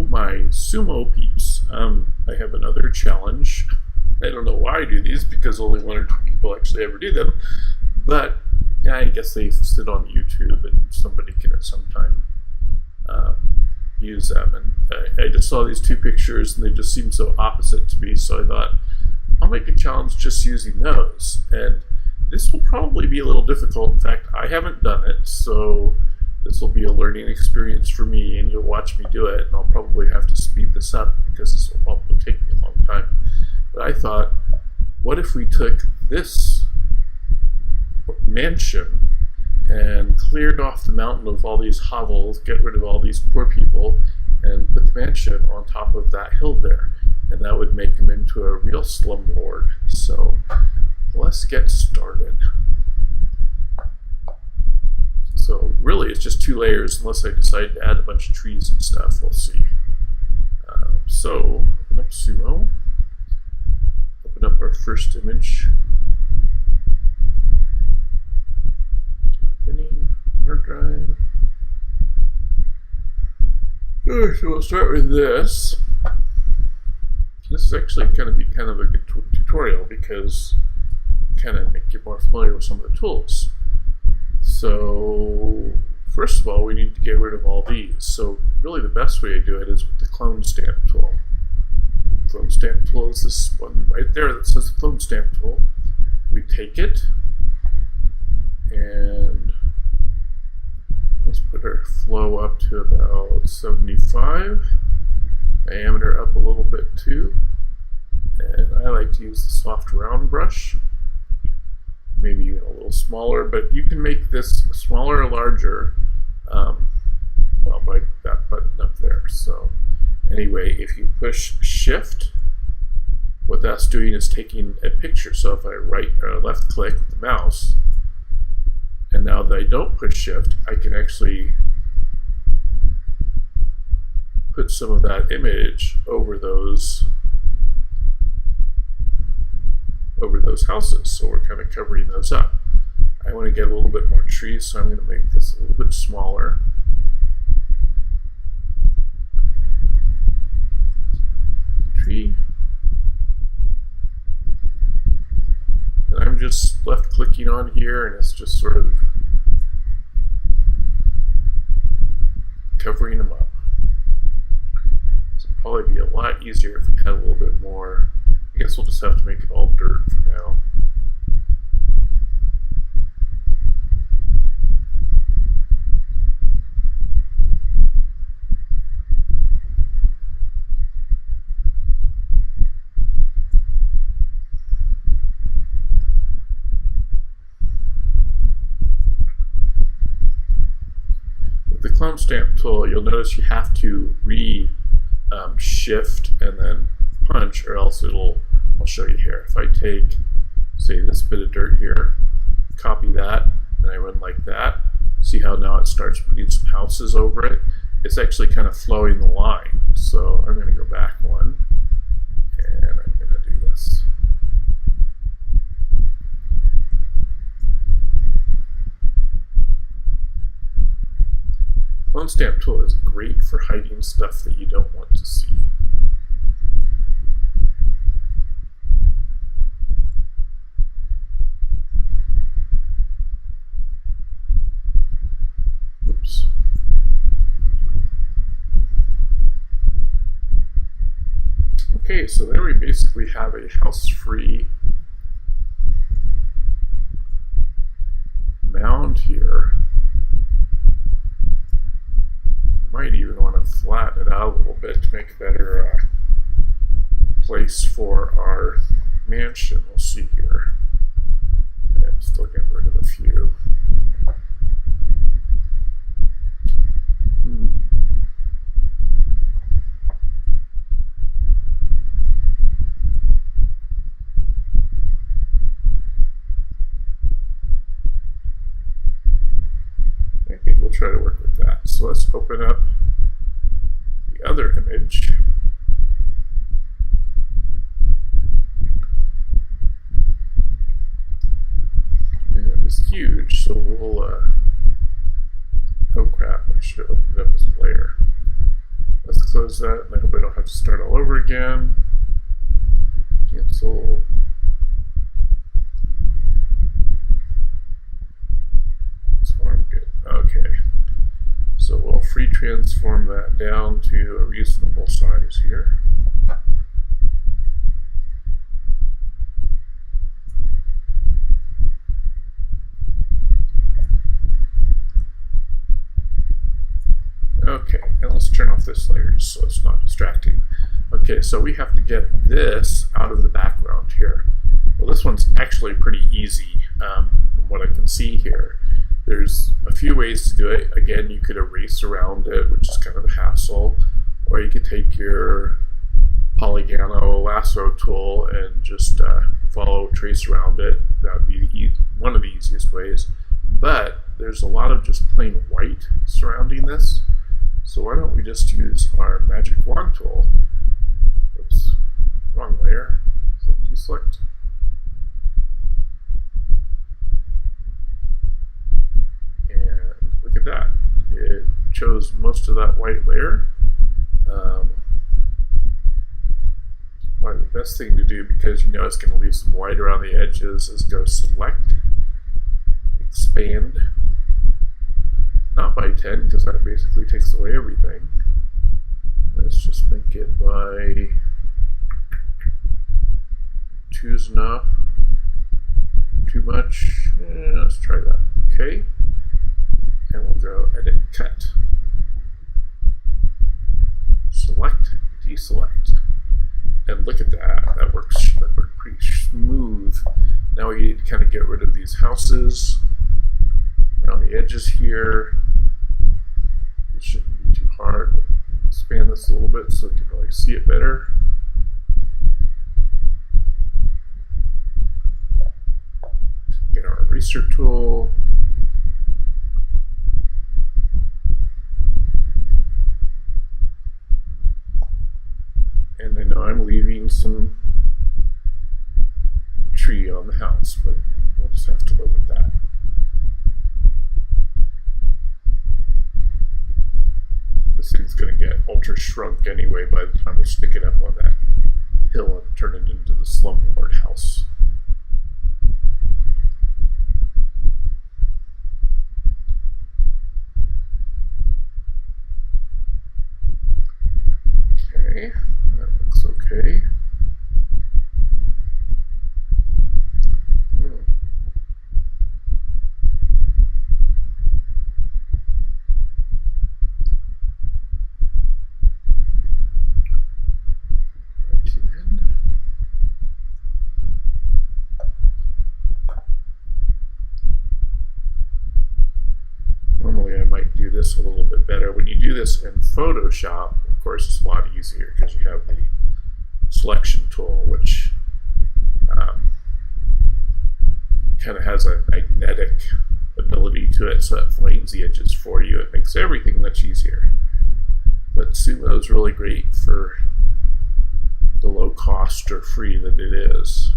Hello, my Sumo peeps. I have another challenge. I don't know why I do these because only one or two people actually ever do them, but I guess they sit on YouTube and somebody can at some time use them. And I just saw these two pictures and they just seemed so opposite to me, so I thought I'll make a challenge just using those. And this will probably be a little difficult. In fact, I haven't done it, so this will be a learning experience for me, and you'll watch me do it, and I'll probably have to speed this up because this will probably take me a long time. But I thought, what if we took this mansion and cleared off the mountain of all these hovels, get rid of all these poor people, and put the mansion on top of that hill there, and that would make him into a real slumlord. So let's get started. So really it's just two layers unless I decide to add a bunch of trees and stuff. We'll see. So open up Sumo, open up our first image, beginning, hard drive. So we'll start with this. This is actually going to be kind of a good tutorial because it'll kind of make you more familiar with some of the tools. So first of all, we need to get rid of all these. So really the best way to do it is with the clone stamp tool. Clone stamp tool is this one right there that says the clone stamp tool. We take it and let's put our flow up to about 75. Diameter up a little bit too. And I like to use the soft round brush. Maybe even a little smaller, but you can make this smaller or larger well, by that button up there. So anyway, if you push shift, what that's doing is taking a picture. So if I left click with the mouse, and now that I don't push shift, I can actually put some of that image over those houses, so we're kind of covering those up. I want to get a little bit more trees, so I'm going to make this a little bit smaller. Tree. And I'm just left clicking on here, and it's just sort of covering them up. So it'd probably be a lot easier if we had a little bit more. I guess we'll just have to make it all dirt for now. With the clone stamp tool, you'll notice you have to shift and then punch, or else I'll show you here. If I take, say, this bit of dirt here, copy that, and I run like that, see how now it starts putting some houses over it? It's actually kind of flowing the line. So I'm going to go back one, and I'm going to do this. Clone stamp tool is great for hiding stuff that you don't want to see. Oops. Okay, so there we basically have a house-free mound here. Might even want to flatten it out a little bit to make a better place for our mansion. We'll see here. And I'm still getting rid of a few. I think we'll try to work with that. So let's open up the other image. And it's huge, so we'll oh crap, I should have opened it up as a layer. Let's close close that, and I hope I don't have to start all over again. Cancel. So I'm good. Okay. So we'll free transform that down to a reasonable size here. Okay, and let's turn off this layer just so it's not distracting. Okay, so we have to get this out of the background here. Well, this one's actually pretty easy from what I can see here. There's a few ways to do it. Again, you could erase around it, which is kind of a hassle, or you could take your polygano lasso tool and just trace around it. That would be one of the easiest ways. But there's a lot of just plain white surrounding this. So why don't we just use our magic wand tool? Oops, wrong layer. So deselect. And look at that. It chose most of that white layer. Probably the best thing to do, because you know it's going to leave some white around the edges, is go select, expand. Not by 10, because that basically takes away everything. Let's just make it by 2's enough. Too much. Let's try that. Okay. And we'll go edit, cut. Select, deselect. And look at that. That worked pretty smooth. Now we need to kind of get rid of these houses around the edges here. It shouldn't be too hard. Expand this a little bit so you can really see it better. Get our eraser tool. And I know I'm leaving some tree on the house, but we'll just have to live with that. This thing's going to get ultra shrunk anyway by the time we stick it up on that hill and turn it into the slumlord house. Okay, that looks okay. Normally I might do this a little bit better. When you do this in Photoshop, of course, it's a lot easier because you have the selection tool, which kind of has a magnetic ability to it, so it flames the edges for you. It makes everything much easier. But Sumo is really great for the low cost or free that it is.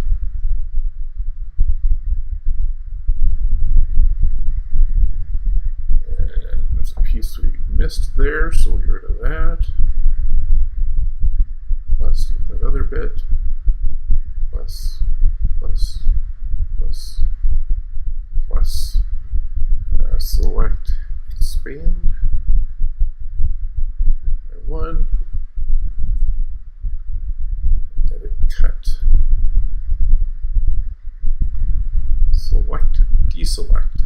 And there's a piece we missed there, so we'll get rid of that. Plus that other bit. Plus. Select, expand. And one. Edit, cut. Select, deselect.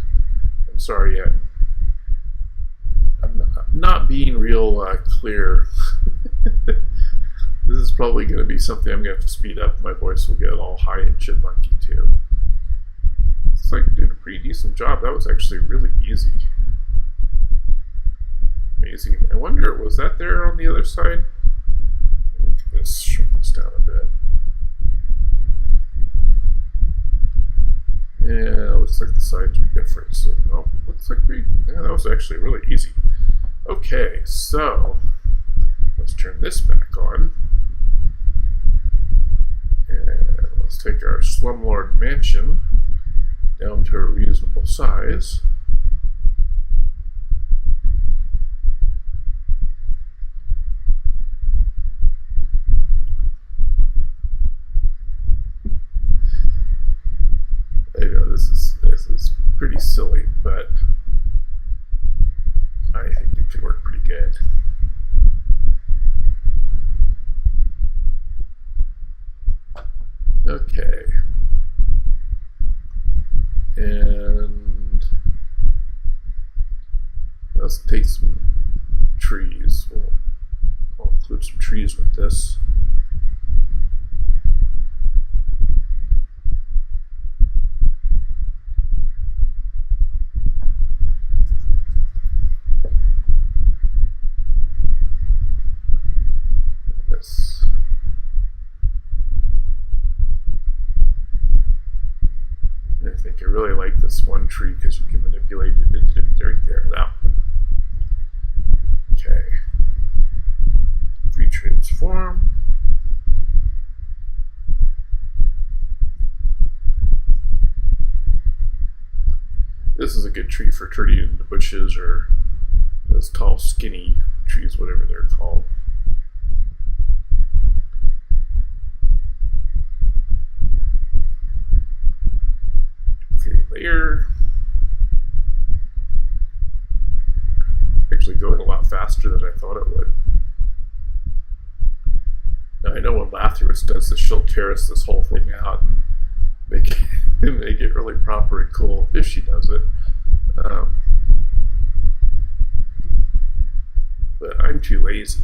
I'm sorry, I'm not being real clear. This is probably going to be something I'm going to have to speed up. My voice will get all high and chipmunky too. Looks like you did a pretty decent job. That was actually really easy. Amazing. I wonder, was that there on the other side? Look at this. Shrink this down a bit. Yeah, looks like the sides are different. So, no, looks like that was actually really easy. Okay, so let's turn this back on. And let's take our slumlord mansion down to a reasonable size. take some trees. I'll include some trees with this. This. I think I really like this one tree because you can manipulate it into right there. That one. Okay. Free transform. This is a good tree for turning into bushes or those tall, skinny trees, whatever they're called. Okay, layer. Actually going a lot faster than I thought it would. Now I know when Lathyrus does this, she'll terrace this whole thing out and make it really proper and cool if she does it. But I'm too lazy.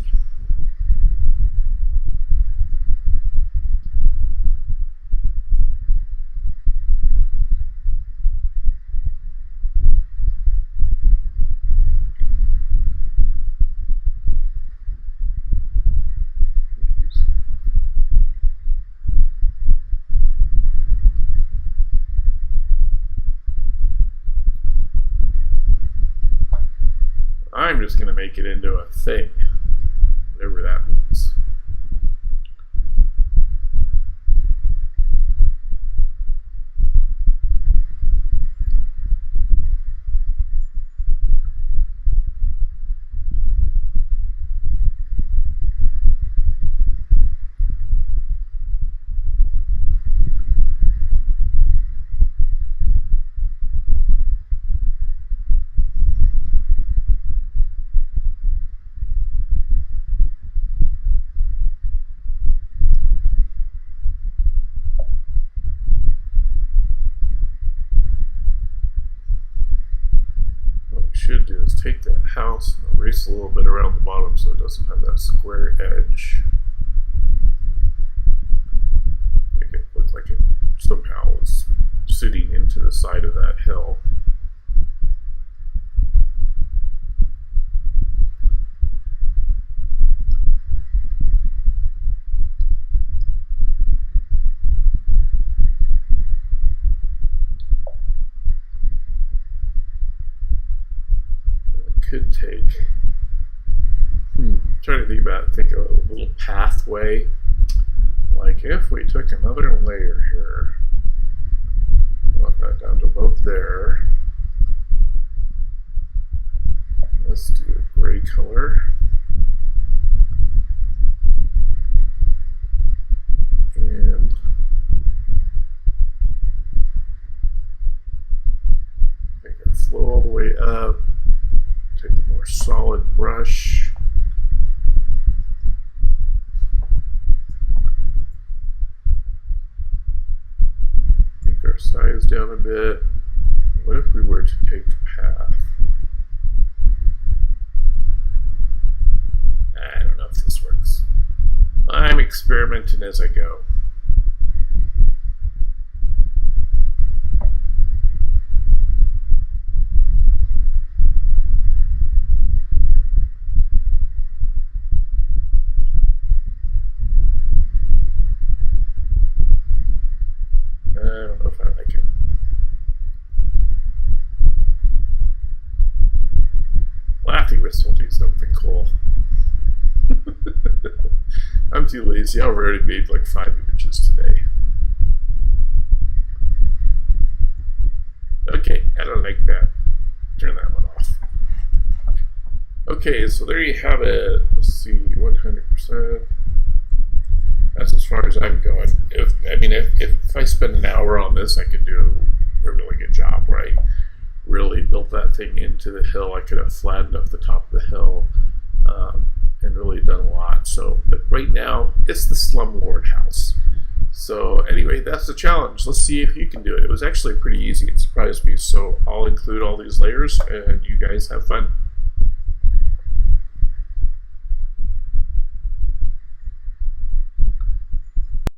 I'm just going to make it into a thing, whatever that means. Should do is take that house and erase a little bit around the bottom so it doesn't have that square edge. Make it look like it somehow is sitting into the side of that hill. Could take. Trying to think of a little pathway. Like if we took another layer here, brought that down to about there. Let's do a gray color. And make it flow all the way up. Take a more solid brush. Make our size down a bit. What if we were to take a path? I don't know if this works. I'm experimenting as I go. I don't know if I like it. Lathyrus will do something cool. I'm too lazy. I already made like 5 images today. Okay, I don't like that. Turn that one off. Okay, so there you have it. Let's see, 100%. That's as far as I'm going. If I spend an hour on this, I could do a really good job, right? Really built that thing into the hill. I could have flattened up the top of the hill and really done a lot. So, but right now, it's the slumlord house. So anyway, that's the challenge. Let's see if you can do it. It was actually pretty easy. It surprised me. So I'll include all these layers, and you guys have fun.